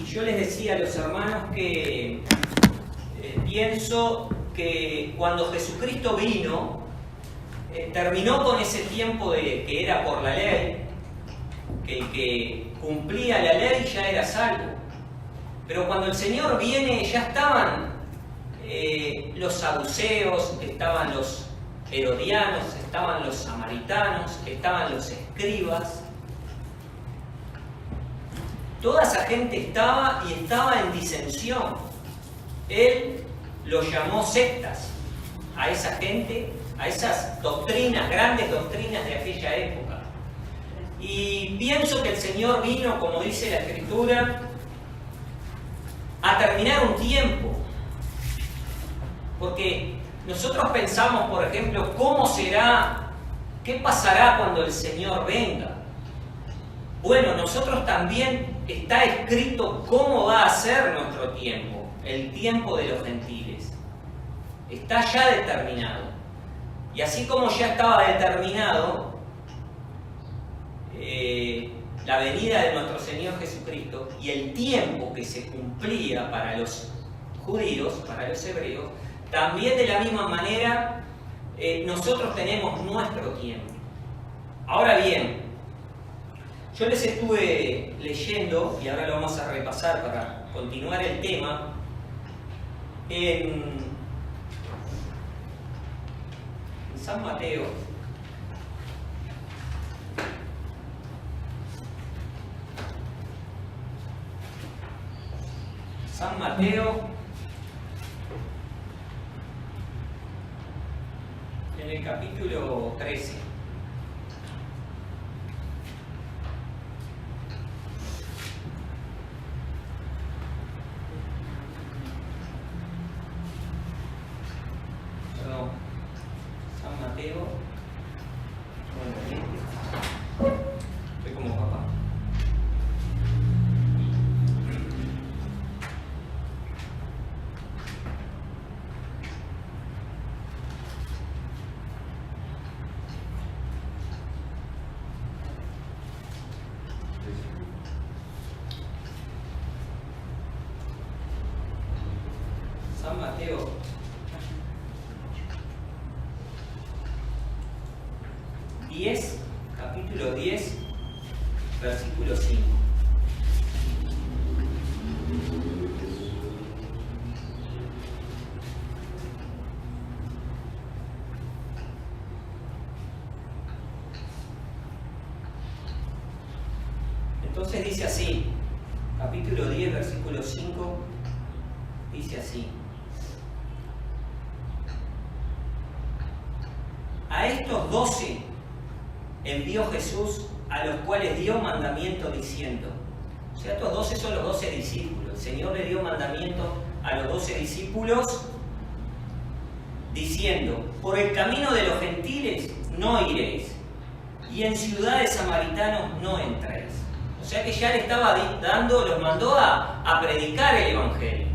Y yo les decía a los hermanos que pienso que cuando Jesucristo vino, terminó con ese tiempo que era por la ley, que el que cumplía la ley ya era salvo. Pero cuando el Señor viene ya estaban los saduceos, estaban los herodianos, estaban los samaritanos, estaban los escribas. Toda esa gente estaba en disensión. Él los llamó sectas a esa gente, a esas doctrinas, grandes doctrinas de aquella época. Y pienso que el Señor vino, como dice la Escritura, a terminar un tiempo. Porque nosotros pensamos, por ejemplo, ¿cómo será? ¿Qué pasará cuando el Señor venga? Bueno, nosotros también está escrito cómo va a ser nuestro tiempo, el tiempo de los gentiles. Está ya determinado. Y así como ya estaba determinado la venida de nuestro Señor Jesucristo y el tiempo que se cumplía para los judíos, para los hebreos, también de la misma manera nosotros tenemos nuestro tiempo. Ahora bien, yo les estuve leyendo, y ahora lo vamos a repasar para continuar el tema, en San Mateo. San Mateo, en el capítulo 13. Perdón, San Mateo. Estoy como papá. San Mateo 10, capítulo 10, versículo 5. Entonces dice así, capítulo 10, versículo 5, dice así: a estos 12 envió Jesús, a los cuales dio mandamiento diciendo. O sea, estos 12 son los 12 discípulos. El Señor le dio mandamiento a los 12 discípulos diciendo: por el camino de los gentiles no iréis, y en ciudades samaritanos no entréis. O sea que ya le estaba dando, los mandó a predicar el Evangelio.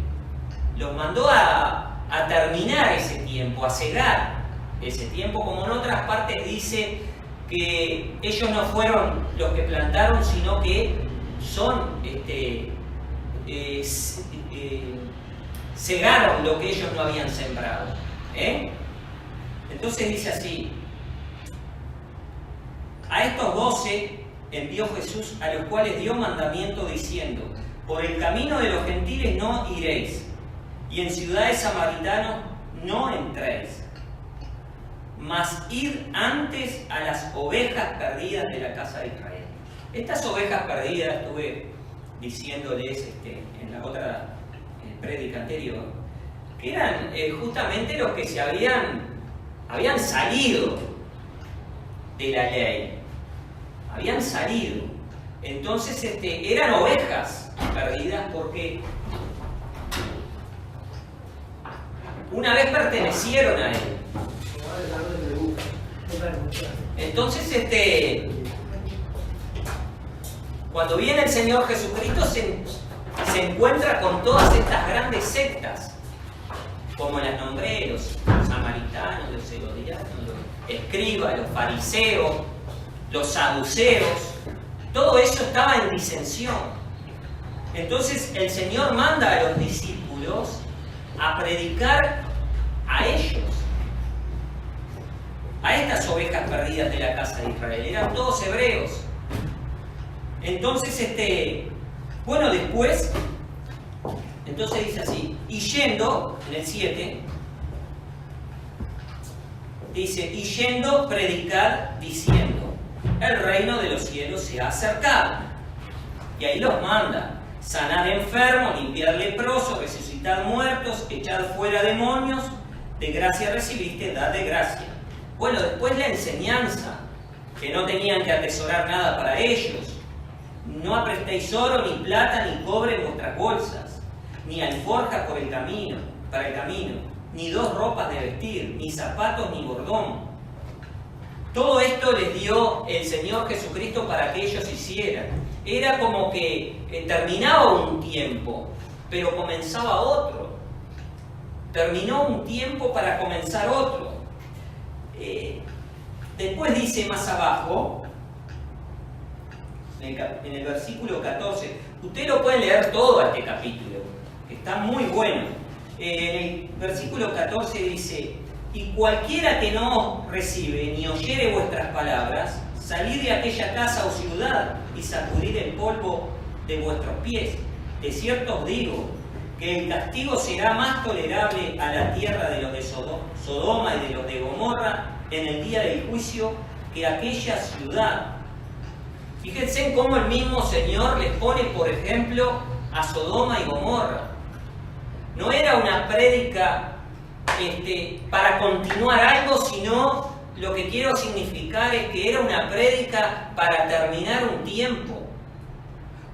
Los mandó a terminar ese tiempo, a cegar ese tiempo, como en otras partes dice que ellos no fueron los que plantaron, sino que son cegaron lo que ellos no habían sembrado. Entonces dice así: a estos 12 envió Jesús, a los cuales dio mandamiento diciendo: por el camino de los gentiles no iréis, y en ciudades samaritanos no entréis, mas id antes a las ovejas perdidas de la casa de Israel. Estas ovejas perdidas, estuve diciéndoles en la otra prédica anterior, que eran justamente los que se habían salido de la ley, habían salido. Entonces eran ovejas perdidas porque una vez pertenecieron a él. Entonces, cuando viene el Señor Jesucristo se encuentra con todas estas grandes sectas, como las nombré, los samaritanos, los herodianos, los escribas, los fariseos, los saduceos. Todo eso estaba en disensión. Entonces el Señor manda a los discípulos a predicar a ellos, a estas ovejas perdidas de la casa de Israel. Eran todos hebreos. Entonces, después, entonces dice así, y yendo, en el 7, dice, y yendo, predicar diciendo, el reino de los cielos se ha acercado. Y ahí los manda, sanar enfermos, limpiar leprosos, resucitar muertos, echar fuera demonios, de gracia recibiste, dad de gracia. Bueno, después la enseñanza, que no tenían que atesorar nada para ellos. No aprestéis oro, ni plata, ni cobre en vuestras bolsas, ni alforja para el camino, ni 2 ropas de vestir, ni zapatos, ni bordón. Todo esto les dio el Señor Jesucristo para que ellos hicieran. Era como que terminaba un tiempo, pero comenzaba otro. Terminó un tiempo para comenzar otro. Después dice más abajo, en el versículo 14, ustedes lo pueden leer todo este capítulo, que está muy bueno. En el versículo 14 dice, y cualquiera que no recibe ni oyere vuestras palabras, salid de aquella casa o ciudad y sacudid el polvo de vuestros pies. De cierto os digo, que el castigo será más tolerable a la tierra de los de Sodoma y de los de Gomorra en el día del juicio que aquella ciudad. Fíjense en cómo el mismo Señor les pone, por ejemplo, a Sodoma y Gomorra. No era una prédica para continuar algo, sino lo que quiero significar es que era una prédica para terminar un tiempo.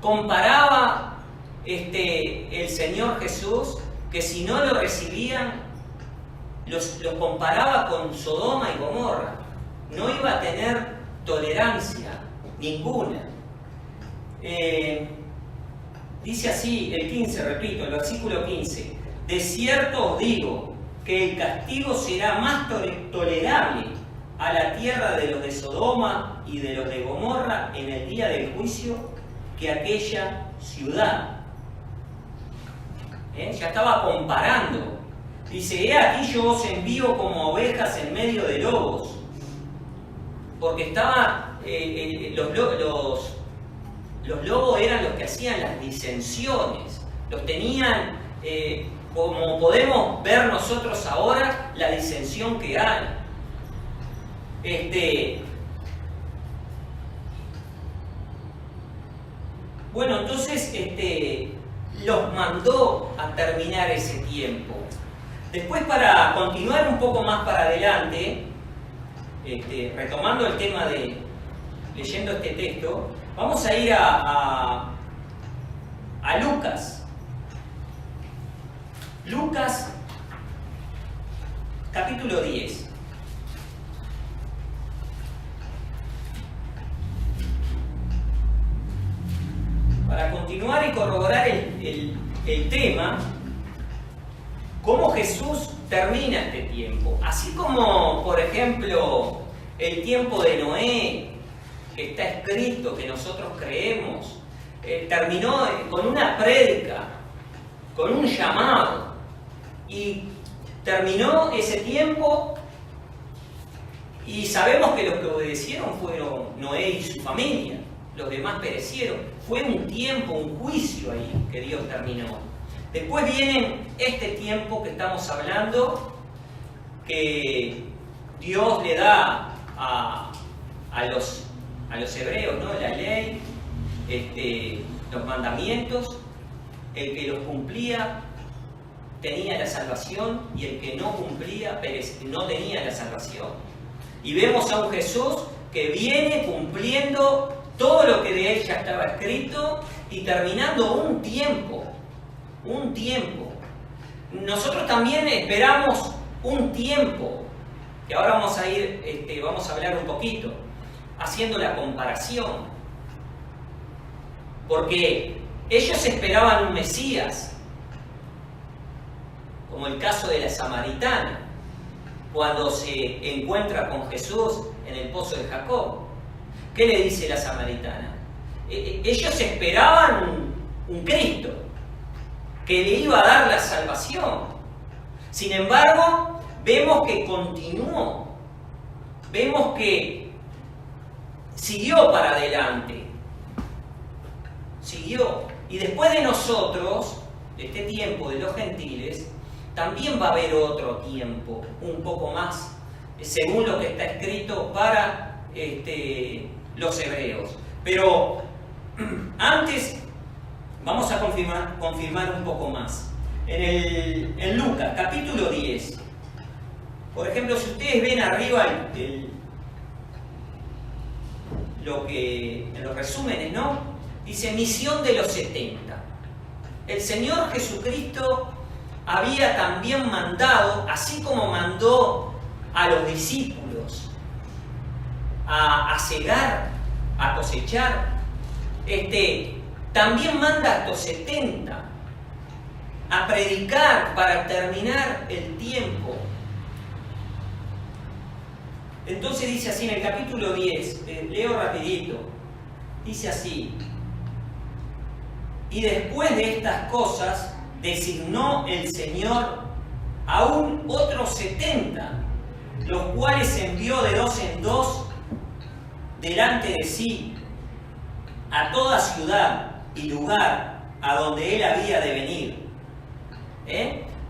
Comparaba el Señor Jesús, que si no lo recibían, los comparaba con Sodoma y Gomorra. No iba a tener tolerancia ninguna. Dice así el 15, repito, el versículo 15. De cierto os digo que el castigo será más tolerable a la tierra de los de Sodoma y de los de Gomorra en el día del juicio que aquella ciudad. Ya estaba comparando. Dice, he aquí yo os envío como ovejas en medio de lobos. Porque estaba, los lobos eran los que hacían las disensiones. Los tenían, como podemos ver nosotros ahora, la disensión que hay. Bueno, entonces los mandó a terminar ese tiempo. Después, para continuar un poco más para adelante, retomando el tema de leyendo este texto, vamos a ir a Lucas. Lucas, capítulo 10. Para continuar y corroborar el tema, cómo Jesús termina este tiempo. Así como, por ejemplo, el tiempo de Noé, que está escrito, que nosotros creemos, terminó con una prédica, con un llamado, y terminó ese tiempo, y sabemos que los que obedecieron fueron Noé y su familia. Los demás perecieron. Fue un tiempo, un juicio ahí que Dios terminó. Después viene este tiempo que estamos hablando, que Dios le da a los hebreos, ¿no? La ley, los mandamientos. El que los cumplía tenía la salvación, y el que no cumplía no tenía la salvación. Y vemos a un Jesús que viene cumpliendo todo lo que de él ya estaba escrito y terminando un tiempo. Nosotros también esperamos un tiempo, que ahora vamos a ir, vamos a hablar un poquito, haciendo la comparación. Porque ellos esperaban un Mesías, como el caso de la samaritana, cuando se encuentra con Jesús en el pozo de Jacob. ¿Qué le dice la samaritana? Ellos esperaban un Cristo, que le iba a dar la salvación. Sin embargo, vemos que continuó, vemos que siguió para adelante, siguió. Y después de nosotros, de este tiempo de los gentiles, también va a haber otro tiempo, un poco más, según lo que está escrito para los hebreos. Pero antes vamos a confirmar un poco más. En Lucas, capítulo 10, por ejemplo, si ustedes ven arriba en los resúmenes, ¿no? Dice misión de los 70. El Señor Jesucristo había también mandado, así como mandó a los discípulos a cegar, a cosechar, también manda a estos 70 a predicar para terminar el tiempo. Entonces dice así en el capítulo 10, leo rapidito, dice así: y después de estas cosas designó el Señor aún otros 70, los cuales envió de 2 en 2 delante de sí a toda ciudad y lugar a donde él había de venir.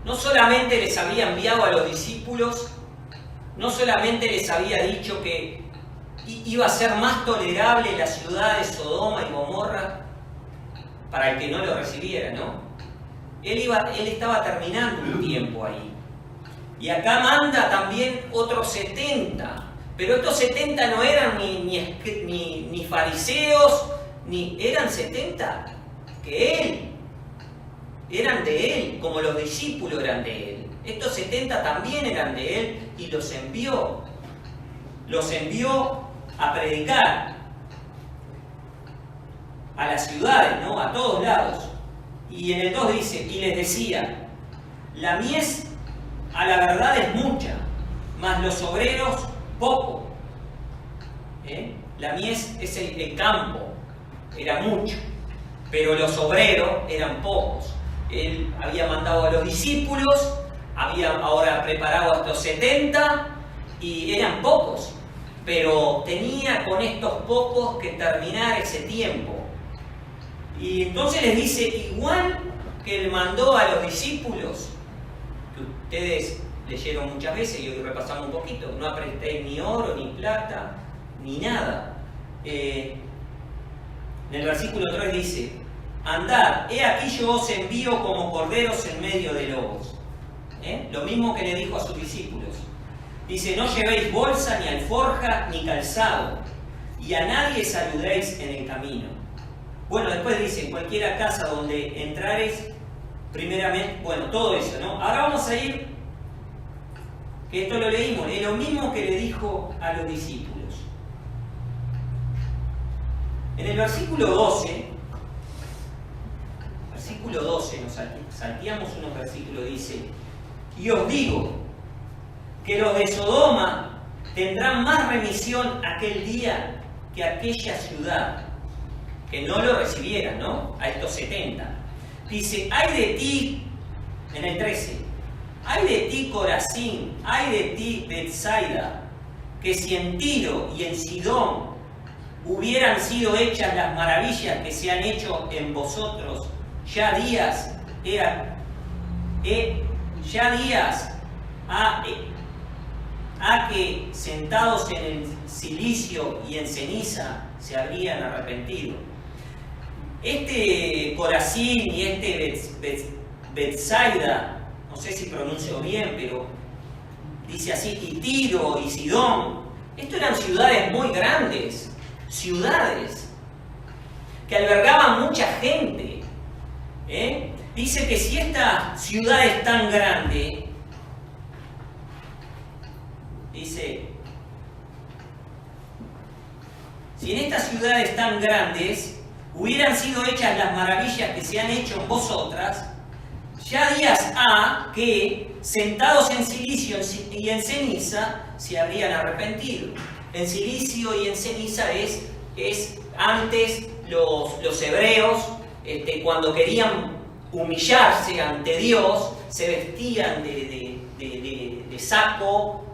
No solamente les había enviado a los discípulos, no solamente les había dicho que iba a ser más tolerable la ciudad de Sodoma y Gomorra para el que no lo recibiera, ¿no? Él estaba terminando un tiempo ahí. Y acá manda también otros 70. Pero estos 70 no eran ni fariseos, eran 70 que él, eran de él, como los discípulos eran de él. Estos 70 también eran de él y los envió a predicar a las ciudades, ¿no? A todos lados. Y en el 2 dice, y les decía, la mies a la verdad es mucha, mas los obreros poco. La mies es el campo, era mucho, pero los obreros eran pocos. Él había mandado a los discípulos, había ahora preparado a estos 70 y eran pocos, pero tenía con estos pocos que terminar ese tiempo. Y entonces les dice, igual que él mandó a los discípulos, que ustedes leyeron muchas veces y hoy repasamos un poquito, no aprestéis ni oro, ni plata, ni nada. En el versículo 3 dice, andad, he aquí yo os envío como corderos en medio de lobos. Lo mismo que le dijo a sus discípulos. Dice, no llevéis bolsa, ni alforja, ni calzado, y a nadie saludéis en el camino. Bueno, después dice, en cualquiera casa donde entrareis, primeramente, bueno, todo eso, ¿no? Ahora vamos a ir, que esto lo leímos, es lo mismo que le dijo a los discípulos. En el versículo 12, nos salteamos unos versículos, dice, y os digo que los de Sodoma tendrán más remisión aquel día que aquella ciudad, que no lo recibieran, ¿no? A estos 70. Dice, ay de ti, en el 13, ay de ti Corazín, ay de ti Betsaida, que si en Tiro y en Sidón hubieran sido hechas las maravillas que se han hecho en vosotros, ya días que sentados en el cilicio y en ceniza se habrían arrepentido. Este Corazín y Betsaida, no sé si pronuncio bien, pero dice así, y Tiro y Sidón, esto eran ciudades muy grandes, ciudades que albergaban mucha gente. Dice que si esta ciudad es tan grande, dice, si en estas ciudades tan grandes hubieran sido hechas las maravillas que se han hecho en vosotras, ya días que, sentados en cilicio y en ceniza, se habrían arrepentido. En cilicio y en ceniza es antes los hebreos cuando querían humillarse ante Dios, se vestían de saco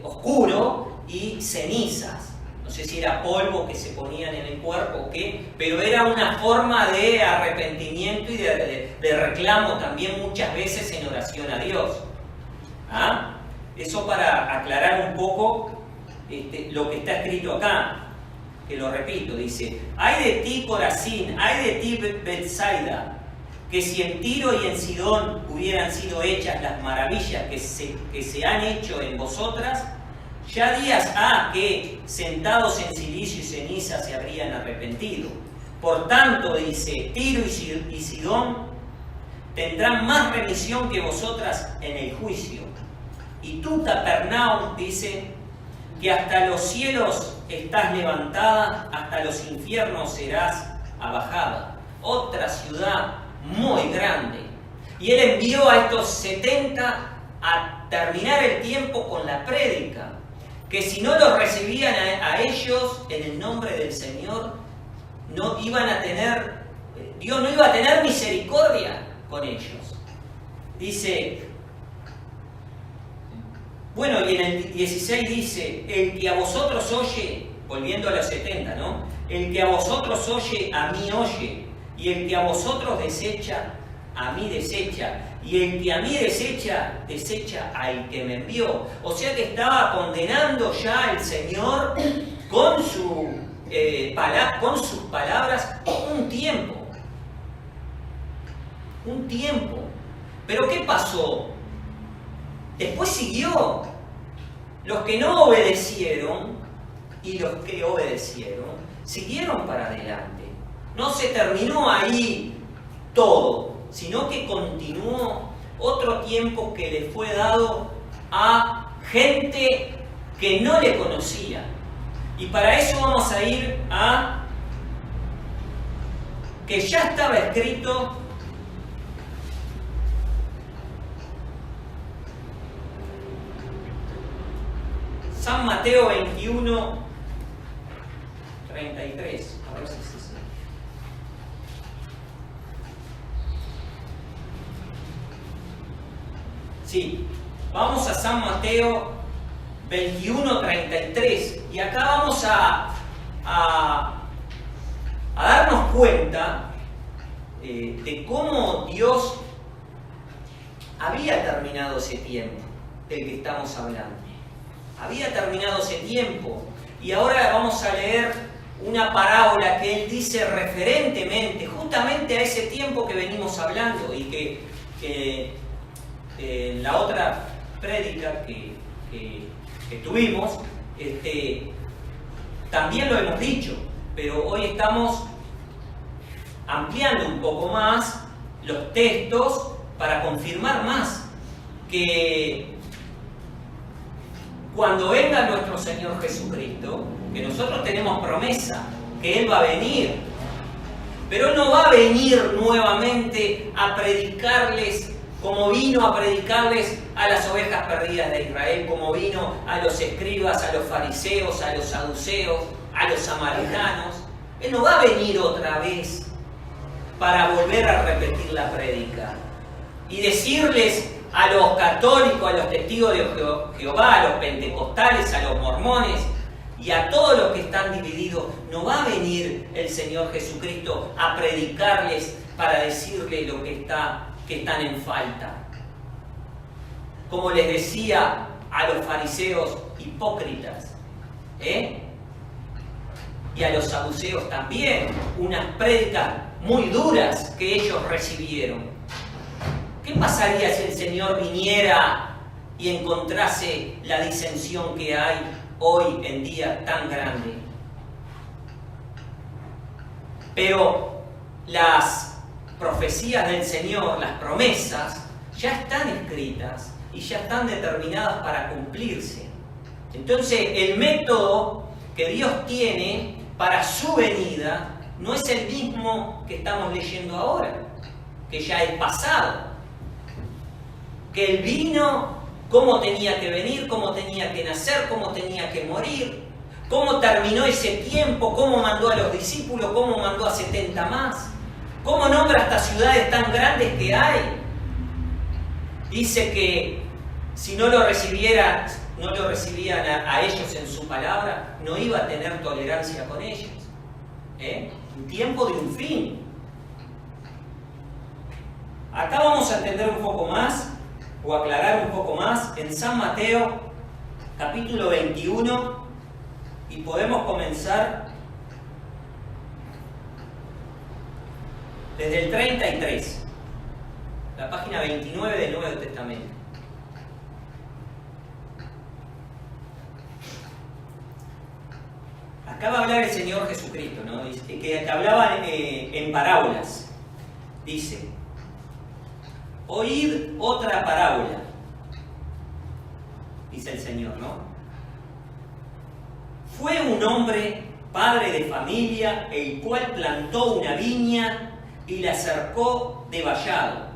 oscuro y cenizas. No sé si era polvo que se ponían en el cuerpo o qué, pero era una forma de arrepentimiento y de reclamo también muchas veces en oración a Dios. ¿Ah? Eso para aclarar un poco lo que está escrito acá, que lo repito, dice: ay de ti, Corazín, ay de ti, Betsaida, que si en Tiro y en Sidón hubieran sido hechas las maravillas que se han hecho en vosotras, ya días ha que, sentados en silicio y ceniza, se habrían arrepentido. Por tanto, dice, Tiro y Sidón tendrán más remisión que vosotras en el juicio. Y tú, Capernaum, dice, que hasta los cielos estás levantada, hasta los infiernos serás abajada. Otra ciudad muy grande. Y él envió a estos 70 a terminar el tiempo con la prédica, que si no los recibían a ellos en el nombre del Señor, no iban a tener, Dios no iba a tener misericordia con ellos. Dice, bueno, y en el 16 dice: el que a vosotros oye, volviendo a los 70, ¿no? El que a vosotros oye, a mí oye, y el que a vosotros desecha, a mí desecha, y el que a mí desecha, desecha al que me envió. O sea que estaba condenando ya el Señor con sus palabras un tiempo. Un tiempo. Pero ¿qué pasó? Después siguió. Los que no obedecieron y los que obedecieron siguieron para adelante. No se terminó ahí todo, sino que continuó otro tiempo que le fue dado a gente que no le conocía. Y para eso vamos a ir a que ya estaba escrito San Mateo 21, 33. A ver si es ese. Sí, vamos a San Mateo 21, 33. Y acá vamos a darnos cuenta de cómo Dios había terminado ese tiempo del que estamos hablando. Había terminado ese tiempo y ahora vamos a leer una parábola que él dice referentemente justamente a ese tiempo que venimos hablando y que en la otra prédica que tuvimos también lo hemos dicho, pero hoy estamos ampliando un poco más los textos para confirmar más que cuando venga nuestro Señor Jesucristo, que nosotros tenemos promesa, que Él va a venir, pero Él no va a venir nuevamente a predicarles como vino a predicarles a las ovejas perdidas de Israel, como vino a los escribas, a los fariseos, a los saduceos, a los samaritanos. Él no va a venir otra vez para volver a repetir la prédica y decirles a los católicos, a los testigos de Jehová, a los pentecostales, a los mormones y a todos los que están divididos, no va a venir el Señor Jesucristo a predicarles para decirles lo que están en falta. Como les decía a los fariseos hipócritas, y a los saduceos también, unas prédicas muy duras que ellos recibieron. ¿Qué pasaría si el Señor viniera y encontrase la disensión que hay hoy en día tan grande? Pero las profecías del Señor, las promesas, ya están escritas y ya están determinadas para cumplirse. Entonces, el método que Dios tiene para su venida no es el mismo que estamos leyendo ahora, que ya es pasado. Que Él vino, cómo tenía que venir, cómo tenía que nacer, cómo tenía que morir, cómo terminó ese tiempo, cómo mandó a los discípulos, cómo mandó a 70 más. ¿Cómo nombra estas ciudades tan grandes que hay? Dice que si no lo recibían a ellos en su palabra, no iba a tener tolerancia con ellos. Un tiempo de un fin. Acá vamos a entender un poco más, o aclarar un poco más, en San Mateo, capítulo 21, y podemos comenzar desde el 33, la página 29 del Nuevo Testamento. Acá va a hablar el Señor Jesucristo, ¿no? Que hablaba en parábolas. Dice: oíd otra parábola, dice el Señor, ¿no? Fue un hombre, padre de familia, el cual plantó una viña y la cercó de vallado,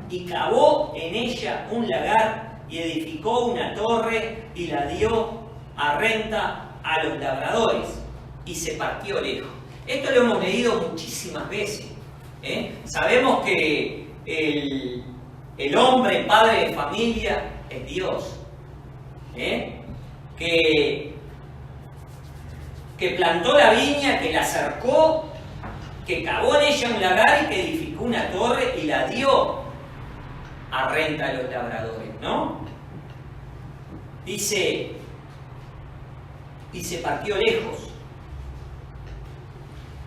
y cavó en ella un lagar, y edificó una torre, y la dio a renta a los labradores, y se partió lejos. Esto lo hemos leído muchísimas veces. Sabemos que el hombre, padre de familia, es Dios. Que plantó la viña, que la cercó, que cavó en ella un lagar y que edificó una torre y la dio a renta a los labradores, ¿no? Dice, y se partió lejos.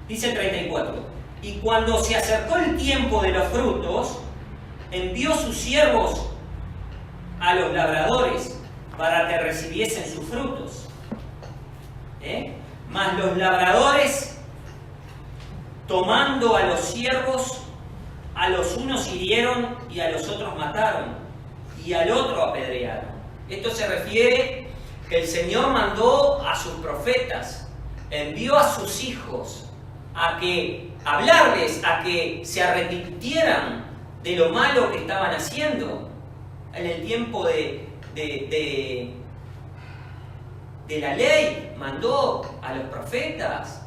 Dice el 34, y cuando se acercó el tiempo de los frutos, envió sus siervos a los labradores para que recibiesen sus frutos. Mas los labradores, tomando a los siervos, a los unos hirieron y a los otros mataron, y al otro apedrearon. Esto se refiere que el Señor mandó a sus profetas, envió a sus hijos a que hablarles, a que se arrepintieran de lo malo que estaban haciendo en el tiempo de la ley. Mandó a los profetas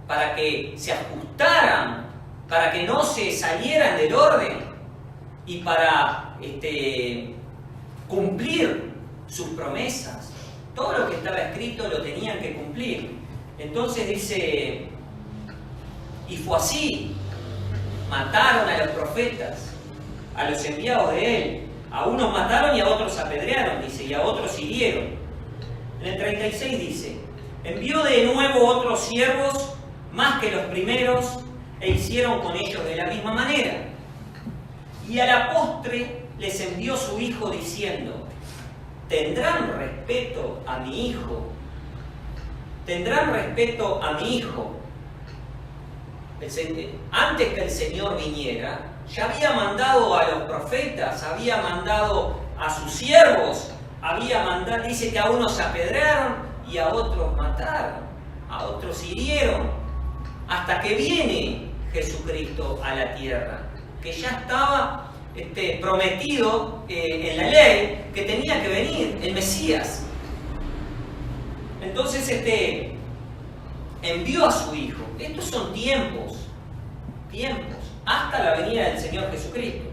para que se ajustaran, para que no se salieran del orden y para cumplir sus promesas. Todo lo que estaba escrito lo tenían que cumplir. Entonces dice, y fue así. Mataron a los profetas, a los enviados de él. A unos mataron y a otros apedrearon, dice, y a otros hirieron. En el 36 dice, envió de nuevo otros siervos, más que los primeros, e hicieron con ellos de la misma manera. Y a la postre les envió su hijo diciendo, ¿tendrán respeto a mi hijo? ¿Tendrán respeto a mi hijo? Antes que el Señor viniera, ya había mandado a los profetas, había mandado a sus siervos, dice que a unos apedrearon y a otros mataron, a otros hirieron, hasta que viene Jesucristo a la tierra, que ya estaba prometido en la ley que tenía que venir, el Mesías. Entonces envió a su Hijo. Estos son tiempos, hasta la venida del Señor Jesucristo.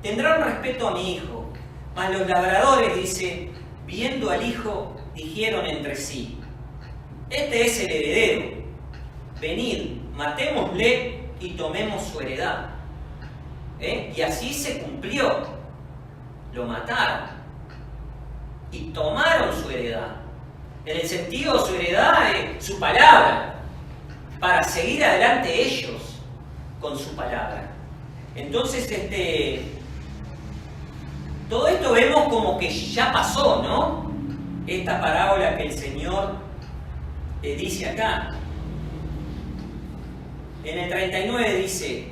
Tendrán respeto a mi Hijo. Mas los labradores, dice, viendo al Hijo, dijeron entre sí, este es el heredero, venid, matémosle y tomemos su heredad. Y así se cumplió. Lo mataron y tomaron su heredad. En el sentido, su heredad es su palabra, para seguir adelante ellos con su palabra. Entonces, todo esto vemos como que ya pasó, ¿no? Esta parábola que el Señor dice acá. En el 39 dice,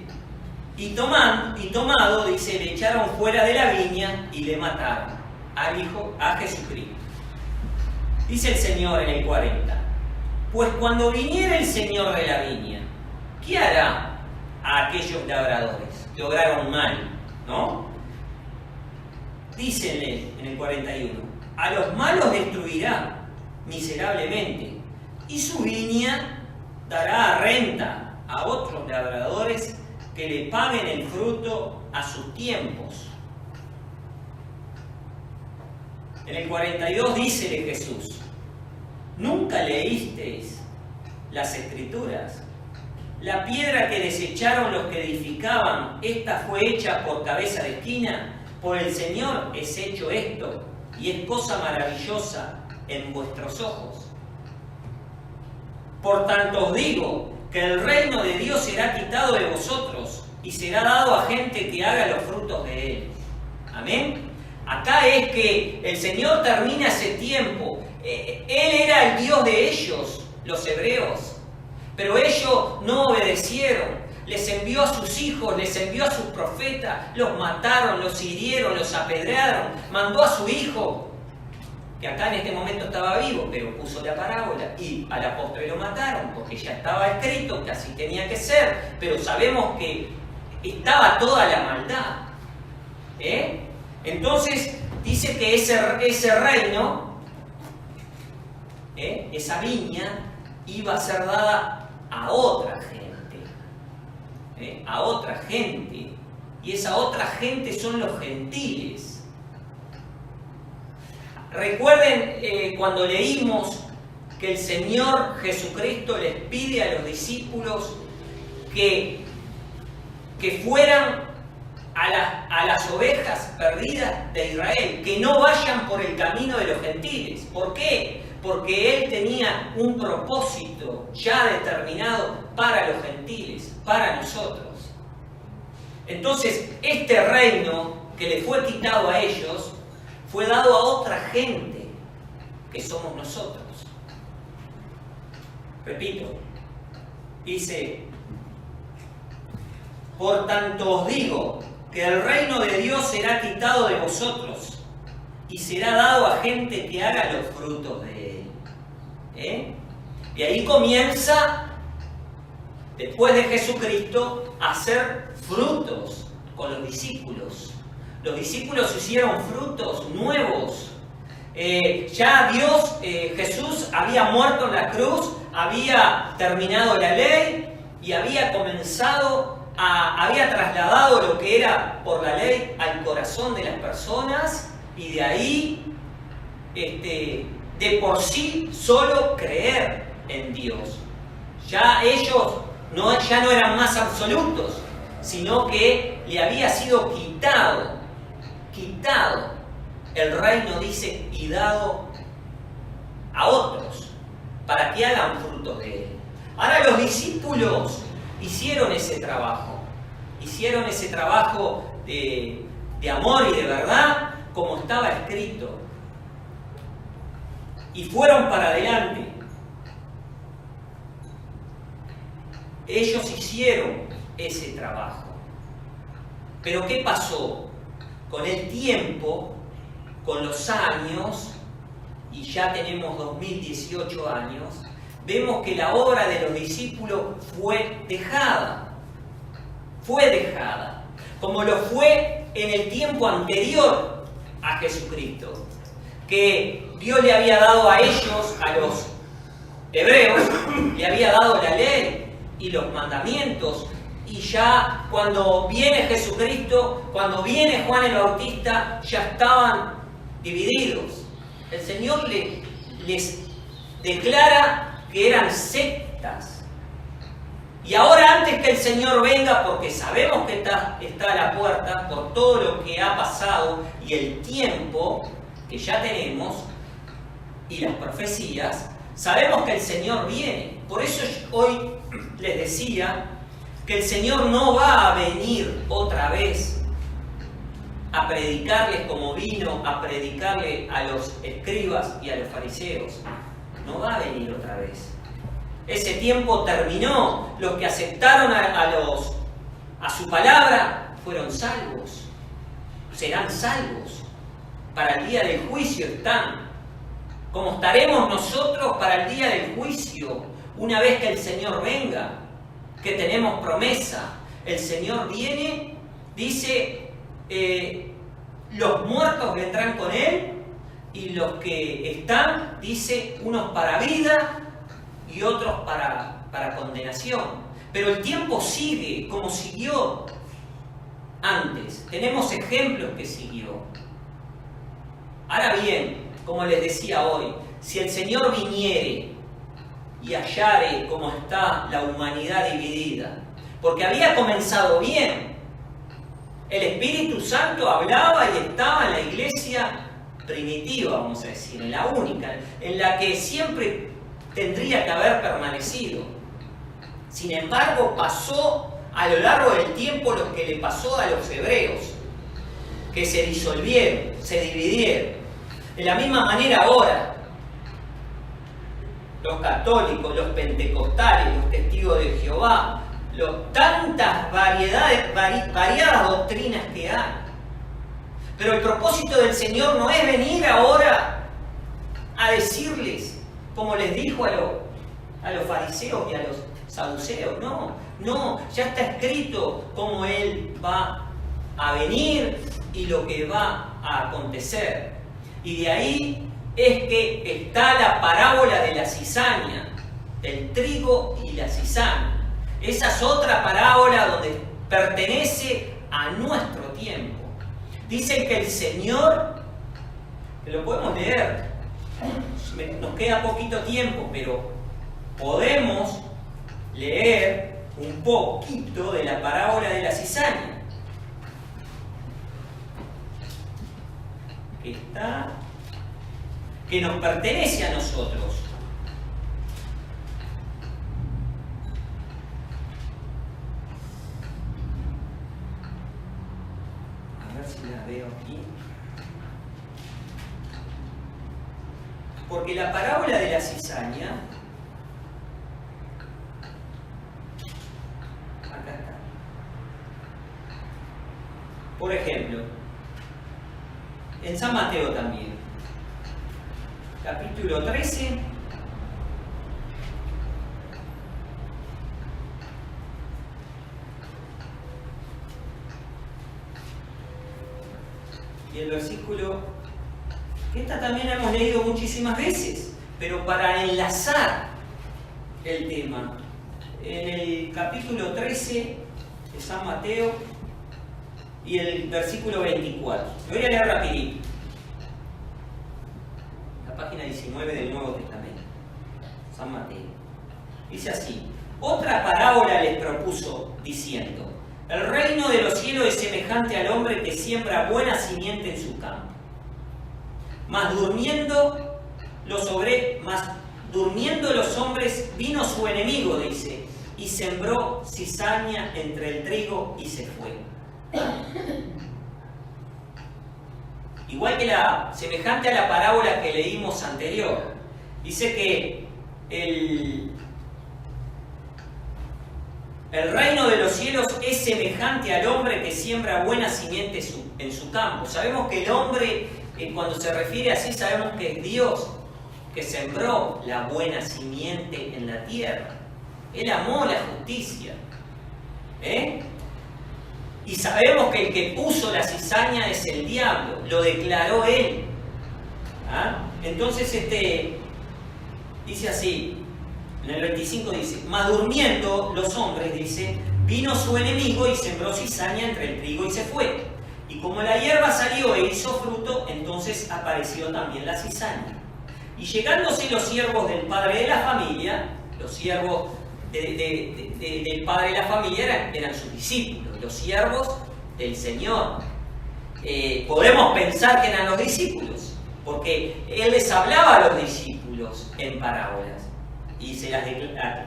y tomado, dice, le echaron fuera de la viña y le mataron al Hijo, a Jesucristo. Dice el Señor en el 40, pues cuando viniera el Señor de la viña, ¿qué hará a aquellos labradores que obraron mal? ¿No? Dícenle en el 41, a los malos destruirá miserablemente, y su viña dará a renta a otros labradores que le paguen el fruto a sus tiempos. En el 42 dícele Jesús: ¿nunca leísteis las Escrituras? La piedra que desecharon los que edificaban, esta fue hecha por cabeza de esquina. Por el Señor es hecho esto, y es cosa maravillosa en vuestros ojos. Por tanto os digo que el reino de Dios será quitado de vosotros y será dado a gente que haga los frutos de él. Amén. Acá es que el Señor termina ese tiempo. Él era el Dios de ellos, los hebreos, pero ellos no obedecieron. Les envió a sus hijos, les envió a sus profetas, los mataron, los hirieron, los apedrearon, mandó a su hijo, que acá en este momento estaba vivo, pero puso la parábola, y al apóstol lo mataron, porque ya estaba escrito que así tenía que ser, pero sabemos que estaba toda la maldad. Entonces dice que ese reino, esa viña, iba a ser dada a otra gente. A otra gente, y esa otra gente son los gentiles. Recuerden cuando leímos que el Señor Jesucristo les pide a los discípulos que fueran a las ovejas perdidas de Israel, que no vayan por el camino de los gentiles. ¿Por qué? Porque Él tenía un propósito ya determinado para los gentiles, para nosotros. Entonces, este reino que le fue quitado a ellos, fue dado a otra gente, que somos nosotros. Repito, dice: por tanto os digo que el reino de Dios será quitado de vosotros y será dado a gente que haga los frutos de él. Y ahí comienza, después de Jesucristo, a hacer frutos con los discípulos. Los discípulos hicieron frutos nuevos. Ya Dios, Jesús, había muerto en la cruz, había terminado la ley y había había trasladado lo que era por la ley al corazón de las personas, y de ahí, de por sí, solo creer en Dios. Ya ellos ya no eran más absolutos, sino que le había sido quitado el reino, dice, y dado a otros, para que hagan frutos de él. Ahora los discípulos hicieron ese trabajo de amor y de verdad, como estaba escrito, y fueron para adelante. Ellos hicieron ese trabajo. Pero ¿qué pasó? Con el tiempo, con los años, y ya tenemos 2018 años, vemos que la obra de los discípulos fue dejada. Como lo fue en el tiempo anterior a Jesucristo, que Dios le había dado a ellos, a los hebreos, le había dado la ley y los mandamientos, y ya cuando viene Jesucristo, cuando viene Juan el Bautista, ya estaban divididos. El Señor les declara que eran sectas. Y ahora, antes que el Señor venga, porque sabemos que está a la puerta por todo lo que ha pasado y el tiempo que ya tenemos y las profecías, sabemos que el Señor viene. Por eso hoy les decía que el Señor no va a venir otra vez a predicarles como vino a predicarle a los escribas y a los fariseos. No va a venir otra vez. Ese tiempo terminó. Los que aceptaron a su palabra fueron salvos. Serán salvos. Para el día del juicio están. Como estaremos nosotros para el día del juicio, una vez que el Señor venga, que tenemos promesa. El Señor viene, dice, los muertos vendrán con Él, y los que están, dice, unos para vida y otros para condenación. Pero el tiempo sigue como siguió antes. Tenemos ejemplos que siguió. Ahora bien, como les decía hoy, si el Señor viniere y hallare cómo está la humanidad dividida, porque había comenzado bien, el Espíritu Santo hablaba y estaba en la iglesia primitiva, vamos a decir, en la única, en la que siempre tendría que haber permanecido. Sin embargo, pasó a lo largo del tiempo lo que le pasó a los hebreos, que se disolvieron, se dividieron. De la misma manera ahora, los católicos, los pentecostales, los testigos de Jehová, tantas variadas doctrinas que hay. Pero el propósito del Señor no es venir ahora a decirles, como les dijo a los fariseos y a los saduceos, no, ya está escrito cómo Él va a venir y lo que va a acontecer. Y de ahí es que está la parábola de la cizaña, el trigo y la cizaña. Esa es otra parábola donde pertenece a nuestro tiempo. Dicen que el Señor, que lo podemos leer, nos queda poquito tiempo, pero podemos leer un poquito de la parábola de la cizaña. Que nos pertenece a nosotros. A ver si la veo aquí. Porque la parábola de la cizaña, acá está. Por ejemplo, en San Mateo también, capítulo 13, y el versículo, que esta también la hemos leído muchísimas veces, pero para enlazar el tema, en el capítulo 13 de San Mateo y el versículo 24. Lo voy a leer rapidito. La página 19 del Nuevo Testamento. San Mateo. Dice así: otra parábola les propuso, diciendo: el reino de los cielos es semejante al hombre que siembra buena simiente en su campo. Mas durmiendo los hombres vino su enemigo, dice, y sembró cizaña entre el trigo y se fue. Igual que semejante a la parábola que leímos anterior. Dice que el reino de los cielos es semejante al hombre que siembra buena simiente en su campo. Sabemos que el hombre, cuando se refiere así, sabemos que es Dios que sembró la buena simiente en la tierra. Él amó la justicia. Y sabemos que el que puso la cizaña es el diablo, lo declaró él. Entonces dice así, en el 25 dice: mas durmiendo los hombres, dice, vino su enemigo y sembró cizaña entre el trigo y se fue. Y como la hierba salió e hizo fruto, entonces apareció también la cizaña. Y llegándose los siervos del padre de la familia, los siervos del padre de la familia eran sus discípulos, los siervos del Señor. Podemos pensar que eran los discípulos, porque Él les hablaba a los discípulos en parábolas y se las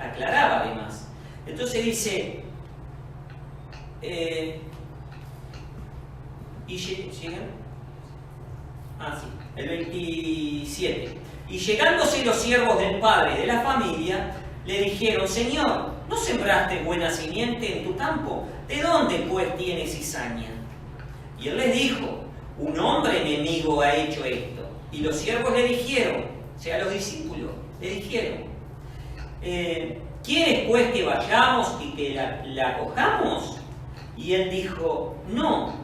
aclaraba además. Entonces dice, el 27. Y llegándose los siervos del padre de la familia, le dijeron: Señor, ¿no sembraste buena simiente en tu campo? ¿De dónde pues tienes cizaña? Y él les dijo: un hombre enemigo ha hecho esto. Y los siervos le dijeron, o sea, los discípulos, le dijeron: ¿quieres pues que vayamos y que la cojamos? Y él dijo: no,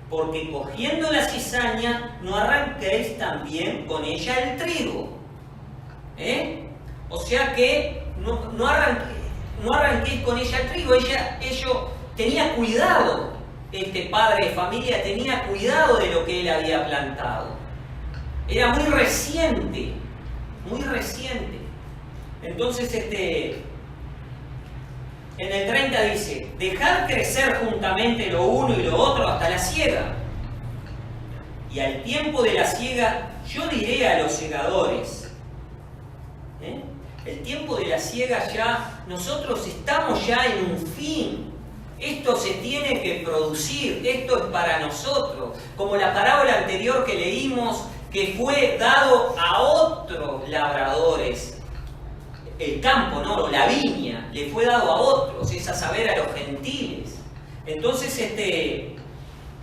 porque cogiendo la cizaña no arranquéis también con ella el trigo. O sea que no arranquéis. no arranquéis con ella el trigo. Ellos tenía cuidado, este padre de familia tenía cuidado de lo que él había plantado. Era muy reciente, muy reciente. Entonces, en el 30 dice, dejad crecer juntamente lo uno y lo otro hasta la siega. Y al tiempo de la siega, yo diré a los segadores. El tiempo de la siega ya, nosotros estamos ya en un fin. Esto se tiene que producir, esto es para nosotros. Como la parábola anterior que leímos, que fue dado a otros labradores. El campo, ¿no? La viña, le fue dado a otros, es a saber, a los gentiles. Entonces,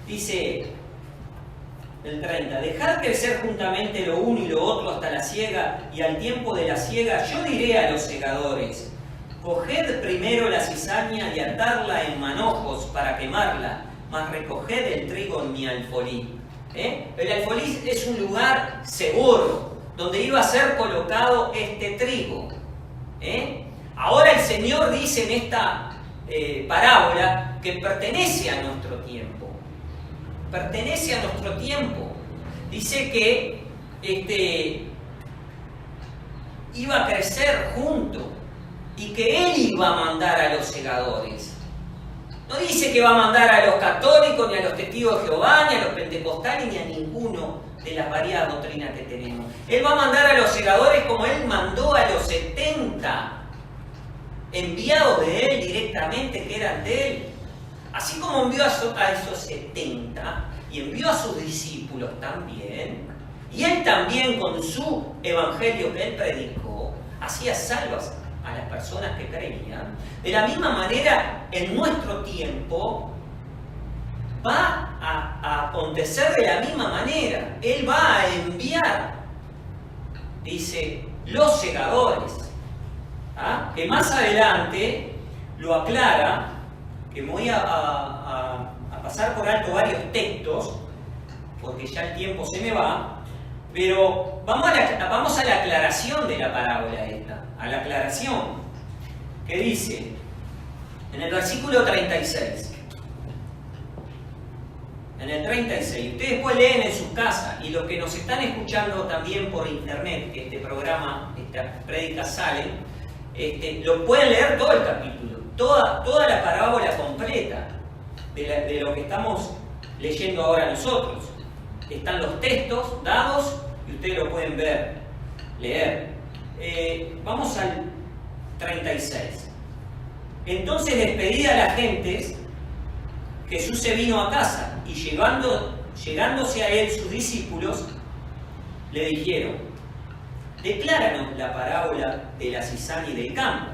dice el 30, dejad crecer juntamente lo uno y lo otro hasta la siega, y al tiempo de la siega yo diré a los segadores, coged primero la cizaña y atadla en manojos para quemarla, mas recoged el trigo en mi alfolí. El alfolí es un lugar seguro, donde iba a ser colocado este trigo. Ahora el Señor dice en esta parábola que pertenece a nuestro tiempo. Pertenece a nuestro tiempo. Dice que iba a crecer junto y que Él iba a mandar a los segadores. No dice que va a mandar a los católicos, ni a los testigos de Jehová, ni a los pentecostales, ni a ninguno de las variadas doctrinas que tenemos. Él va a mandar a los segadores como Él mandó a los 70 enviados de Él directamente, que eran de Él. Así como envió a esos 70 y envió a sus discípulos también, y Él también con su evangelio que Él predicó, hacía salvas a las personas que creían. De la misma manera, en nuestro tiempo, va a acontecer de la misma manera. Él va a enviar, dice, los segadores. Que más adelante lo aclara, que voy a pasar por alto varios textos, porque ya el tiempo se me va, pero vamos a la aclaración de la parábola esta, a la aclaración, que dice, en el versículo 36, en el 36, ustedes después leen en sus casas, y los que nos están escuchando también por internet, que este programa, estas prédicas salen, lo pueden leer todo el capítulo, toda la parábola completa de lo que estamos leyendo ahora nosotros. Están los textos dados y ustedes lo pueden leer. Vamos al 36. Entonces, despedida a las gentes, Jesús se vino a casa y llegándose a él sus discípulos, le dijeron, decláranos la parábola de la cizaña y del campo.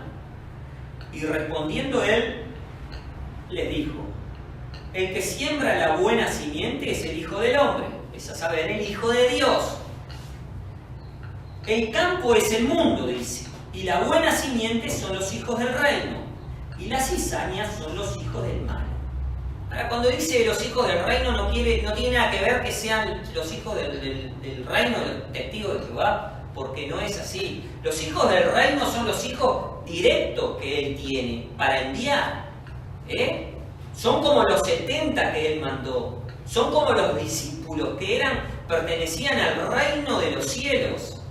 Y respondiendo él, les dijo, el que siembra la buena simiente es el Hijo del Hombre, es a saber, el Hijo de Dios. El campo es el mundo, dice, y la buena simiente son los hijos del reino, y las cizañas son los hijos del mal. Ahora, cuando dice los hijos del reino, no tiene nada que ver que sean los hijos del reino, los testigos de Jehová, porque no es así. Los hijos del reino son los hijos directos que Él tiene para enviar. Son como los 70 que Él mandó. Son como los discípulos que pertenecían al reino de los cielos.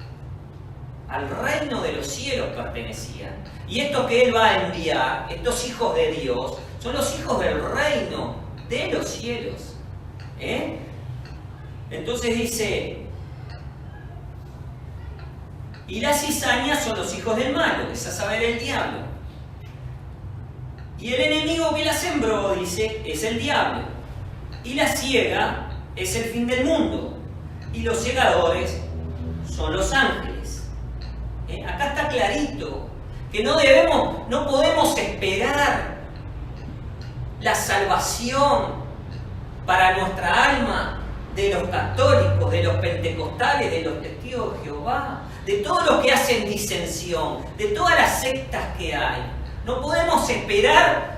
Al reino de los cielos pertenecían. Y estos que Él va a enviar, estos hijos de Dios, son los hijos del reino de los cielos. Entonces dice, y las cizañas son los hijos del malo, es a saber, el diablo. Y el enemigo que la sembró, dice, es el diablo. Y la siega es el fin del mundo. Y los segadores son los ángeles. Acá está clarito que no podemos esperar la salvación para nuestra alma de los católicos, de los pentecostales, de los testigos de Jehová, de todos los que hacen disensión, de todas las sectas que hay. No podemos esperar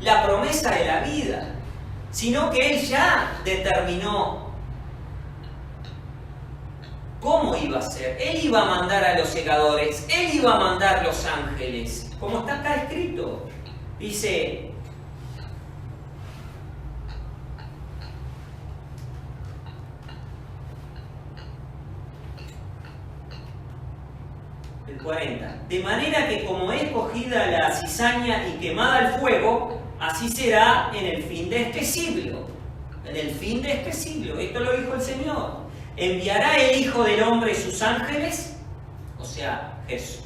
la promesa de la vida, sino que Él ya determinó cómo iba a ser. Él iba a mandar a los segadores, Él iba a mandar los ángeles. como está acá escrito. Dice, el 40, de manera que como es cogida la cizaña y quemada al fuego, así será en el fin de este siglo. En el fin de este siglo, esto lo dijo el Señor. Enviará el Hijo del Hombre sus ángeles, o sea, Jesús,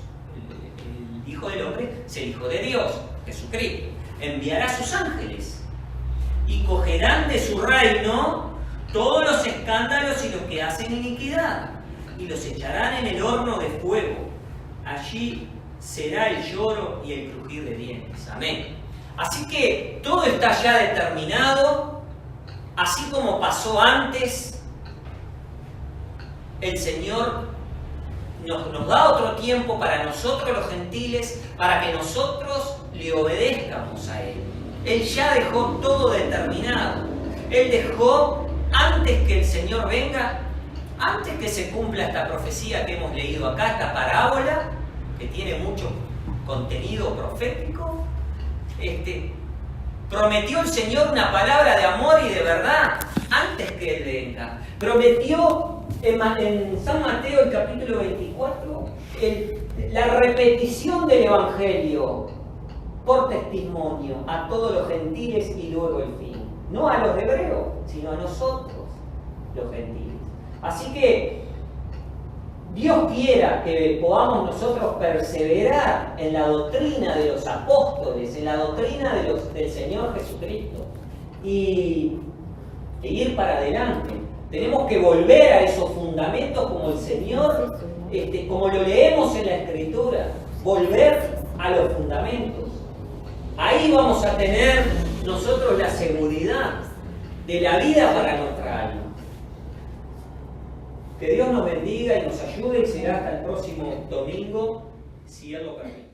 el Hijo del Hombre es el Hijo de Dios, Jesucristo. Enviará sus ángeles y cogerán de su reino todos los escándalos y los que hacen iniquidad y los echarán en el horno de fuego. Allí será el lloro y el crujir de dientes. Amén. Así que todo está ya determinado, así como pasó antes. El Señor nos da otro tiempo para nosotros los gentiles, para que nosotros le obedezcamos a Él. Él ya dejó todo determinado. Él dejó, antes que el Señor venga, antes que se cumpla esta profecía que hemos leído acá, esta parábola, que tiene mucho contenido profético, prometió el Señor una palabra de amor y de verdad antes que Él venga. Prometió en San Mateo, el capítulo 24, la repetición del Evangelio por testimonio a todos los gentiles y luego el fin. No a los hebreos, sino a nosotros, los gentiles. Así que Dios quiera que podamos nosotros perseverar en la doctrina de los apóstoles, en la doctrina del Señor Jesucristo y ir para adelante. Tenemos que volver a esos fundamentos como el Señor, como lo leemos en la Escritura, volver a los fundamentos. Ahí vamos a tener nosotros la seguridad de la vida para nuestra alma. Que Dios nos bendiga y nos ayude y será hasta el próximo domingo, si Él lo permite.